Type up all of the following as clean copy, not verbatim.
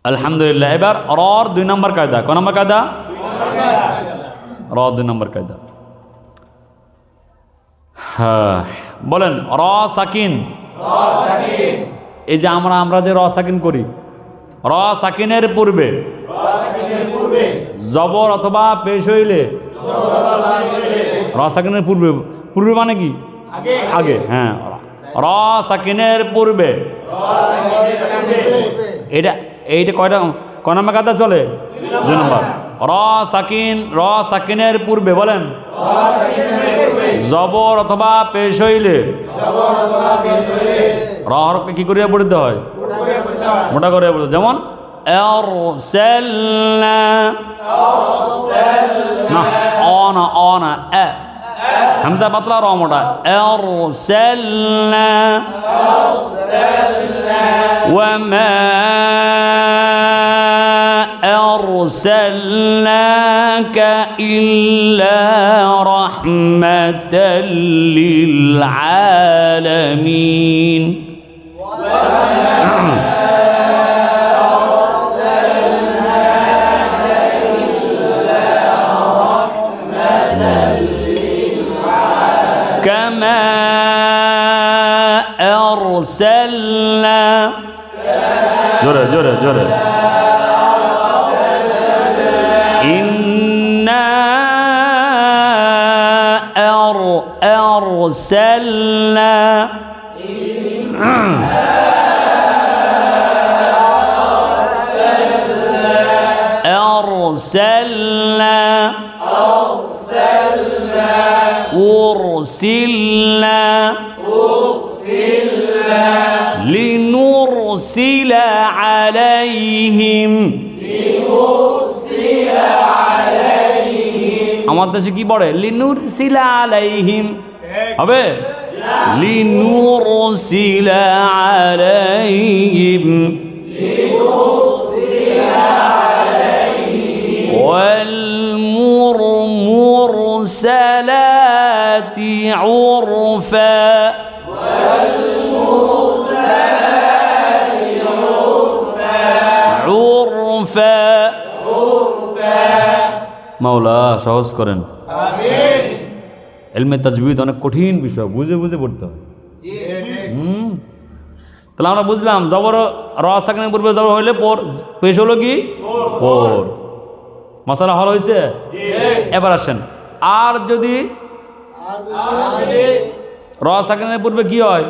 আলহামদুলিল্লাহ। এবার রর 2 নম্বর কায়দা। কোন নম্বর কায়দা? র 2 নম্বর কায়দা। হ্যাঁ বলেন র সাকিন। এই যে আমরা যে র সাকিন করি, র সাকিনের পূর্বে জবর অথবা পেশ হইলে, র সাকিনের পূর্বে, পূর্বে মানে কি আগে, হ্যাঁ র সাকিনের পূর্বে, এইটা কয়টা কয় নম্বর কায়দা চলে? 2 নম্বর। র সাকিনের পূর্বে বলেন জবর অথবা পেশ হইলে র হরফকে কি করিয়া পড়তে হয়? মোটা করে পড়তে। যেমন আরসালনা, না অ না এ, হামজা পাতলা র মোটা। আরসালনা ওয়া মা আরসালনাকা ইল্লা রাহমাতাল লিল আলামিন। كما أرسلنا جرى إنا أرسلنا أرسلنا لنرسل عليهم। আমার দেশে কি পড়ে? লিনুরসিলা আলাইহিম হবে লিনুরসিলা আলাইহিম ওয়াল মুরসালাতি উরফা মাওলা সহজ করেন। ইলমে তাজবিদ অনেক কঠিন বিষয়, বুঝে বুঝে পড়তে হয়। তাহলে আমরা বুঝলাম জবর র সাকিনের পূর্বে জবর হইলে পর, পেশ হলো কি পর। মাসালা হল হয়েছে। এবার আসেন, আর যদি র সাকিনের পূর্বে কি হয়?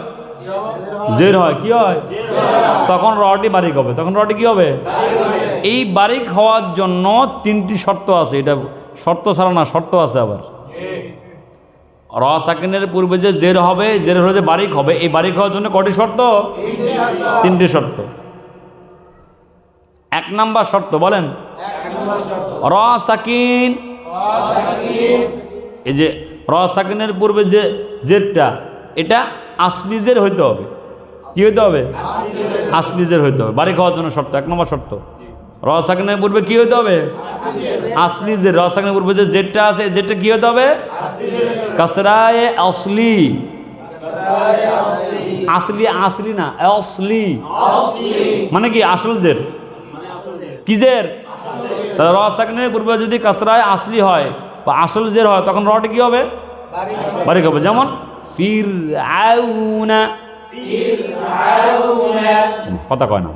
জের হয়। কি হয়? তখন রটি বারিক হবে। তখন রটি কি হবে? এই বারিক হওয়ার জন্য 3টি শর্ত আছে। এটা শর্ত ছাড়া না, শর্ত আছে আবার। র সাকিনের পূর্বে যে জের হবে, জের হলে যে বারিক হবে, এই বারিক হওয়ার জন্য কটি শর্ত? 3টি শর্ত। 1 নাম্বার শর্ত বলেন র সাকিন। এই যে র সাকিনের পূর্বে যে জেরটা, এটা আসলি জের হইতে হবে। কি হইতে হবে? আসলি জের হইতে হবে। বারিক হওয়ার জন্য শর্ত, 1 নম্বর শর্ত। র সাকিনের পূর্বে কি হইতে হবে? আসলি জের। র সাকিনের পূর্বে যে জেরটা আছে, জেরটা কি হইতে হবে? কাসরায়ে আসলি। আসলি না, আসলি মানে কি? আসল জের। কি জের? তাহলে র সাকিনের পূর্বে যদি কাসরায়ে আসলি হয় বা আসল জের হয়, তখন রটি কি হবে? বারিক হবে। যেমন ফিরআউনা, কথা কয় না।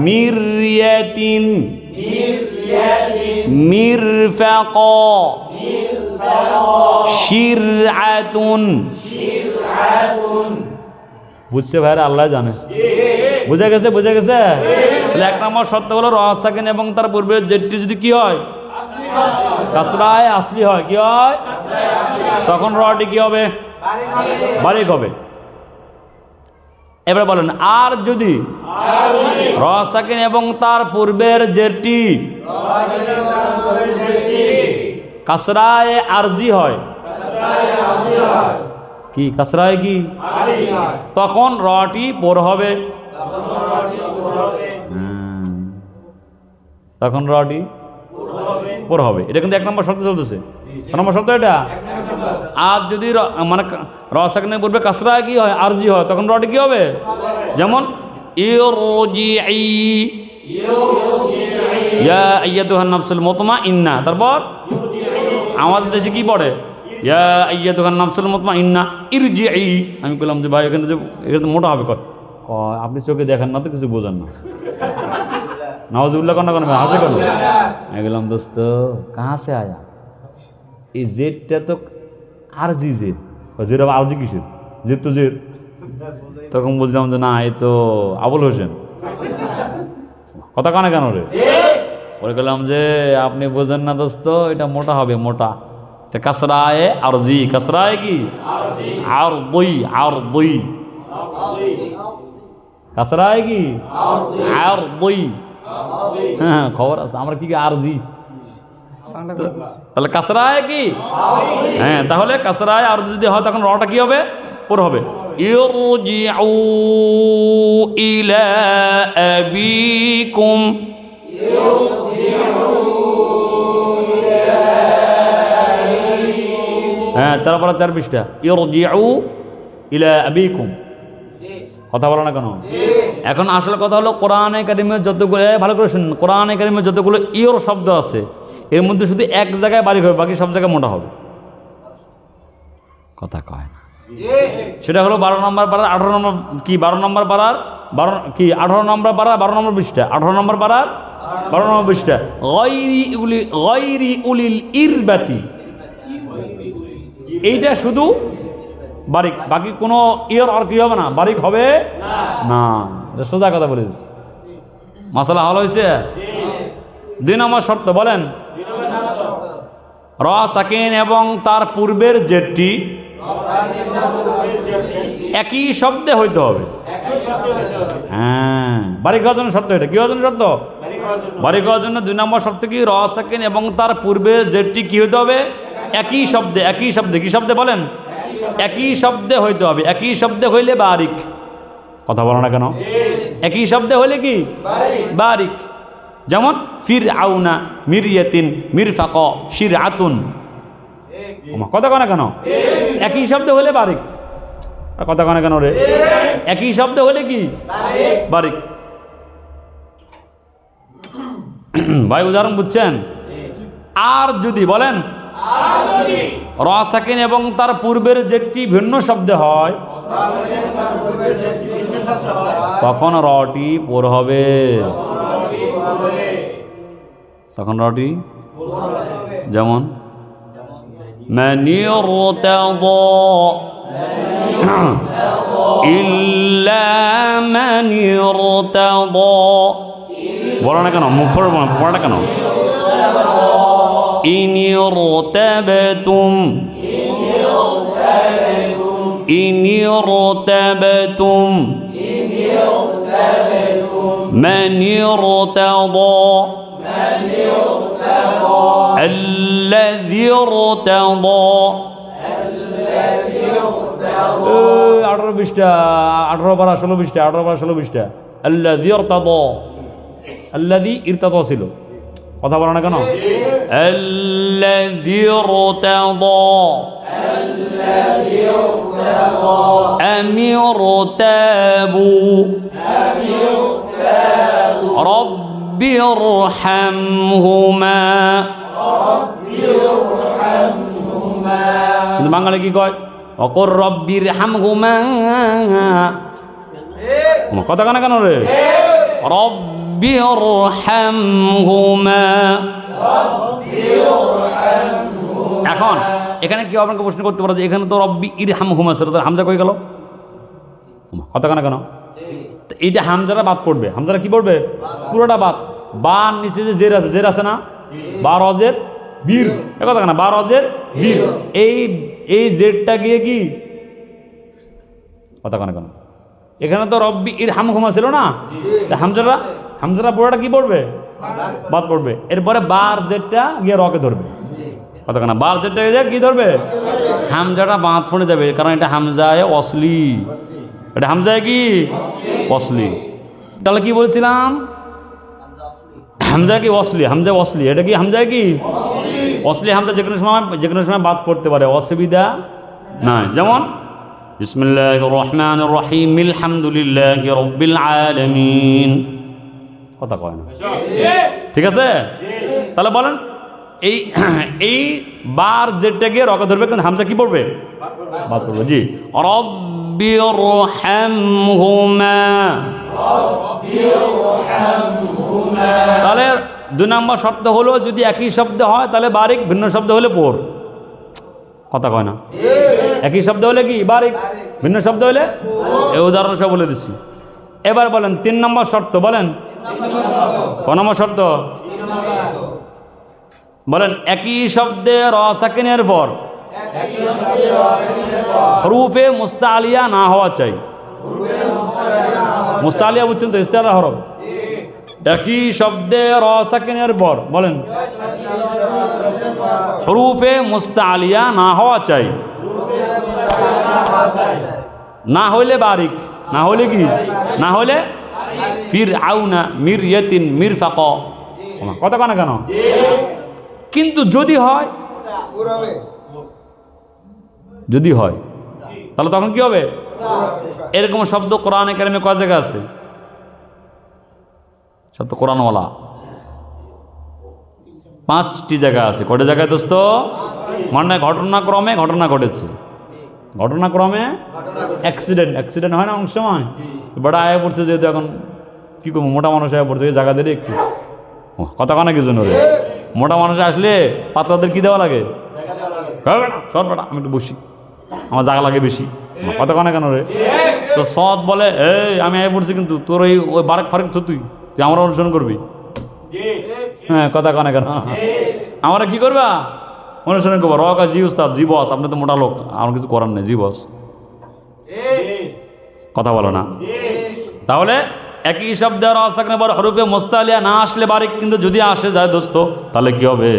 মিরয়াতিন, মিরফাক, শিরআতুন। বুঝছে ভাইরা? আল্লাহ জানে। বুঝে গেছে? বুঝে গেছে? তাহলে 1 নম্বর শর্ত হলো র সাকিন এবং তার পূর্বে যেটি যদি কি হয়? কাসরায়ে আসলি হয়। কি হয়? তখন রটি কি হবে? বারিক হবে। এবার বলেন, আর যদি র সাকিন এবং তার পূর্বের যেটি কাসরায়ে আরজি হয়, কি কাসরায়ে কি? তখন রটি পর হবে। তখন রটি পর হবে। এটা কিন্তু 1 নম্বর শর্ত চলতেছে। কত নম্বর শর্ত এটা? আর যদি মানে র সাকিনের পূর্বে কাসরা কি হয়? আরজি হয়, তখন রটি কি হবে? যেমন ইরজিই, ইয়া আইয়াতুহান নাফসুল মুতমাইন্না, তারপর আমাদের দেশে কি পড়ে? ইয়া আইয়াতুহান নাফসুল মুতমাইন্না ইরজিই। আমি বললাম যে ভাই এখানে যে এটা মোটা হবে, কয় আপনি চোখে দেখেন না তো কিছু বোঝেন না। নাউজুবিল্লাহ কন্যা কোন হাসে কেন? আমি বললাম দোস্ত কাহা সে আয়া, এই জেদটা তো আরজি জেদ, জেদ আবার আরজি কিসের? জেদ তো জেদ। তখন বুঝলাম যে না, এই তো আবুল হোসেন কথা কানে কেন রে? পরে গেলাম যে আপনি বোঝেন না দোস্ত, এটা মোটা হবে, মোটা। এটা কাসরায়ে আরজি, কাসরায়ে কি আর বই, আর বই কাসরায়ে কি আর বই। হ্যাঁ খবর আছে, আমরা কি আরজি, তাহলে কাসরায়ে কি? হ্যাঁ, তাহলে কাসরায়ে আরজি যদি হয় তখন রটা কি হবে? পুরো হবে। ইরজিউ ইলা আবিকুম, হ্যাঁ তারপরে 4 পৃষ্ঠা। ইরজিউ ইলা আবিকুম, কথা বলো না কেন? এখন আসলে কথা হলো কোরআনে কারিমে যতগুলো, ভালো করে শুনুন, কোরআনে কারিমে যতগুলো ইয়র শব্দ আছে এর মধ্যে শুধু এক জায়গায় বারিক হবে, বাকি সব জায়গায় মোটা হবে। কথা কয় না? সেটা হলো 12 নম্বর পাড়ার 18 নম্বর কি 12 নম্বর পাড়ার 12 কি 18 নম্বর পাড়ার 12 নম্বর পৃষ্ঠা, 18 নম্বর পাড়ার 12 নম্বর পৃষ্ঠা। গায়রি উলিল ইরবাতি, এইটা শুধু বারিক, বাকি কোনো ইয়র আর কি হবে না, বারিক হবে না। সোজা কথা বলেছি, মাসালা হল হয়েছে। 2 নম্বর শর্ত বলেন, র সাকিন এবং তার পূর্বের জেডটি একই শব্দে হইতে হবে। হ্যাঁ, বারিক হওয়ার জন্য শর্ত এটা কি হওয়ার জন্য শর্ত? বারিক হওয়ার জন্য 2 নম্বর শর্ত কি? র সাকিন এবং তার পূর্বের জেডটি কি হইতে হবে? একই শব্দে, একই শব্দে, কি শব্দে বলেন? একই শব্দে হইতে হবে। একই শব্দে হইলে বারিক, কথা বলো না কেন? একই শব্দে হইলে কি বারিক। যেমন ফিরআউনা মিরয়াতিন মিরফাক শিরআতুন, কথা কয় না কেন? একই শব্দে হলে বারিক, কথা কয় না কেন রে? একই শব্দে হলে কি বারিক। ভাই উদাহরণ বুঝছেন? আর যদি বলেন র সাকিন এবং তার পূর্বের যেটি ভিন্ন শব্দে হয় তখন রটি পর হবে, তখন রটি যেমন মানিরতাদা ইল্লা মানিরতাদা, বলো না কেন? মুখ পড়ো না কেন? ইনিরতাবাতুম ইনিরতাবাতুম মানিরতাদা الذي ارتضى 18 পৃষ্ঠা 18 পারা 16 পৃষ্ঠা 18 পারা 16 পৃষ্ঠা الذي ارتضى, الذي ارتضى ছিল, কথা বলো না কেন? الذي ارتضى أم ارتابوا رب ارحمهما, কিন্তু বাঙালি কি কয়? অকর রব্বির হামহুমা, কথা কানা কেন রে? রব্বির হামহুমা। এখন এখানে কেউ আপনাকে প্রশ্ন করতে পারে যে এখানে তো রব্বি ইরহামহুমা ছিল, তো হামজা কই গেল? কথা কানা কেন? এইটা হামজাটা বাদ পড়বে। হামজাটা কি পড়বে? পুরোটা বাদ। বা নিচে যে জের আছে, জের আছে না? বা রজের বীর, কথা কেন? বা রজের বীর, এই জেরটা গিয়ে কি কথা কেন কেন? এখানে তো রব্বি ইরহামহুমা ছিল না, হামজাটা পুরোটা কি পড়বে? বাদ পড়বে। এরপরে বার জেরটা গিয়ে রকে ধরবে, কথা কেন? বার জেরটা গিয়ে কি ধরবে? হামজাটা বাদ পড়ে যাবে, কারণ এটা হামজায় অসলি, এটা হামজায় কি অসলি। তাহলে কি বলছিলাম? হামজা কি অসলি, হামজা অসলি, এটা কি হামজায় কি অসলি। হামজা যে কোনো সময় বাদ পড়তে পারে, অসুবিধা নাই। যেমন বিসমিল্লাহির রহমানির রহিম আলহামদুলিল্লাহি রাব্বিল আলামিন, কথা কয় না, ঠিক আছে? তাহলে বলেন এই এই বার যেটা গিয়ে রকে ধরবে, কিন্তু হামজা কি পড়বে? বাদ পড়বে। জি, রব্বিরহামহুমা। তাহলে 2 নম্বর শব্দ হলো যদি একই শব্দ হয় তাহলে বারিক, ভিন্ন শব্দ হলে পড়। কথা কয় না, একই শব্দ হলে কি বারিক, ভিন্ন শব্দ হলে এই উদাহরণ সব বলে দিচ্ছি। এবার বলেন 3 নম্বর শর্ত, বলেন ক নম্বর শর্ত? বলেন একই শব্দে র সাকিনের পর হরুফে মুস্তালিয়া না হওয়া চাই। মুস্তালিয়া বুঝছেন তো, ইস্তেআলা হরফ। একই শব্দে র সাকিনের পর বলেন হরুফে মুস্তালিয়া না হওয়া চাই। না হইলে বারিক, না হইলে কি? না হইলে ফির আউনা মির ইয়তিন মির ফাক। কথা কেন কেন? কিন্তু যদি হয়, যদি হয় তাহলে তখন কি হবে? এরকম শব্দ কোরআনে কারিমে কয় জায়গা আছে? শব্দ কোরআনওয়ালা 5টি জায়গা আছে। কয়টা জায়গায় দোস্ত? মানে ঘটনাক্রমে ঘটনা ঘটেছে, ঘটনাক্রমে অ্যাক্সিডেন্ট হয় না অনেক সময়। বড় আয়া পড়ছে, যেহেতু এখন কি করবো, মোটা মানুষ আয়া পড়ছে, জায়গা দিলে একটু কথা কানা কি জন্য রে? মোটা মানুষ আসলে পাতলাদের কি দেওয়া লাগে? সর বেটা, আমি একটু বসি, আমার জায়গা লাগে বেশি, কথা কানা কেন রে? তো সৎ বলে এই আমি আয়া পড়ছি, কিন্তু তোর ওই বারেক ফারেক তো তুই আমার অনুসরণ করবি। হ্যাঁ, কথা কানা কেন? আমরা কি করবা? অনুসরণ করবো। রকা জি উস্তাদ, জি বস, আপনি তো মোটা লোক, আমার কিছু করার নেই, জি বস। কথা বলো না। তাহলে একই শব্দে র সাকিনের পর হরফে মুস্তালিয়া না আসলে বারিক, কিন্তু যদি আসে যায় দোস্ত তাহলে কি হবে?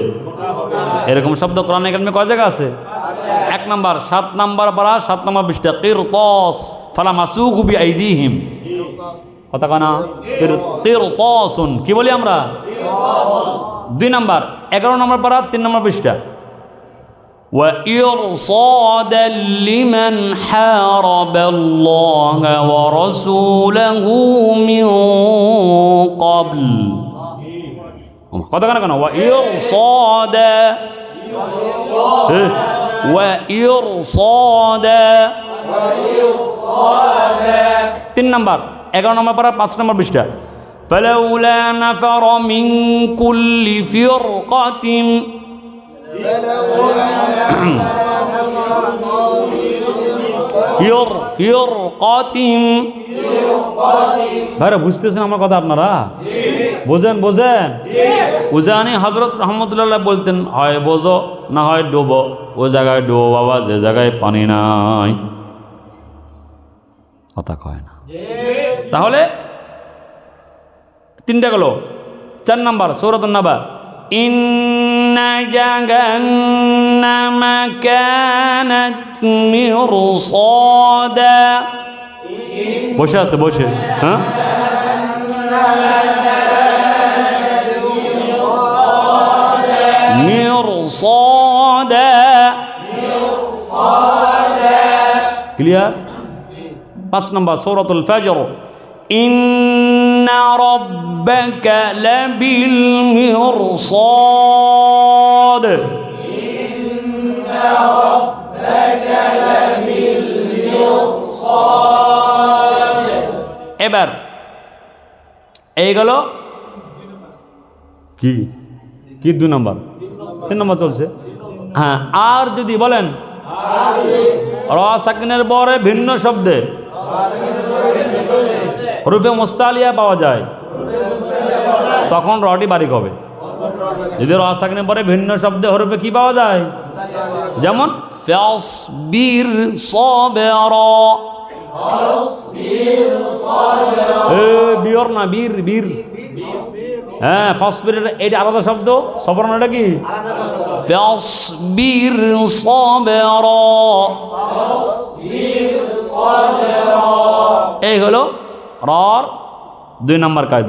এরকম শব্দ কোরআনে কারিমে কয় জায়গা আছে? 1 নম্বর 7 নম্বর পারা 7 নম্বর পৃষ্ঠা কিরতাস ফালামাসুহু বিআইদিহিম। কথা কানা কিরতাসুন কি বলি আমরা? 2 নম্বর 11 নম্বর পারা 3 নম্বর পৃষ্ঠা। وإرصادا لمن حارب الله ورسوله من قبل। কথা কেন কেন? وإرصادا 3 নম্বর 11 নম্বর পারা 5 নম্বর পৃষ্ঠা। فلولا نفر من كل فرقة ভাইরা বুঝতেছেন আমার কথা? আপনারা বোঝেন? বোঝেন? উজানি হযরত রহমতুল্লাহ বলতেন, হয় বোঝো না হয় ডোবো। ও জায়গায় ডোবো বাবা, যে জায়গায় পানি নাই। কথা কয় না। তাহলে 3টা গেল। 4 নম্বর সূরাতুন নাবা। ইন্না জাহান্নামা কানাত মিরসাদা। বসে আছে, বসে। হ্যাঁ, মিরসাদা। ক্লিয়ার? 5 নম্বর সূরাতুল ফাজর। ইন্না রাব্বাকা লাবিল মিরসাদ। ইন্না রাব্বাকা লাবিল মিরসাদ। এবার এই গেল কি কি 2 নম্বর, 3 নম্বর চলছে। হ্যাঁ, আর যদি বলেন র সাকিনের পরে ভিন্ন শব্দে হরফে মুস্তালিয়া পাওয়া যায়, তখন রটি বারিক হবে। যদি র সাকিনের পরে ভিন্ন শব্দে হরফে কি পাওয়া যায়? যেমন ফাসবির সাবরা। বিয়র না, বীর, বীর। হ্যাঁ, ফাসবির এটা আলাদা শব্দ, সবর না, এটা কি? ফাসবির সাবরা। এই হলো রর 2 নম্বর কায়দা।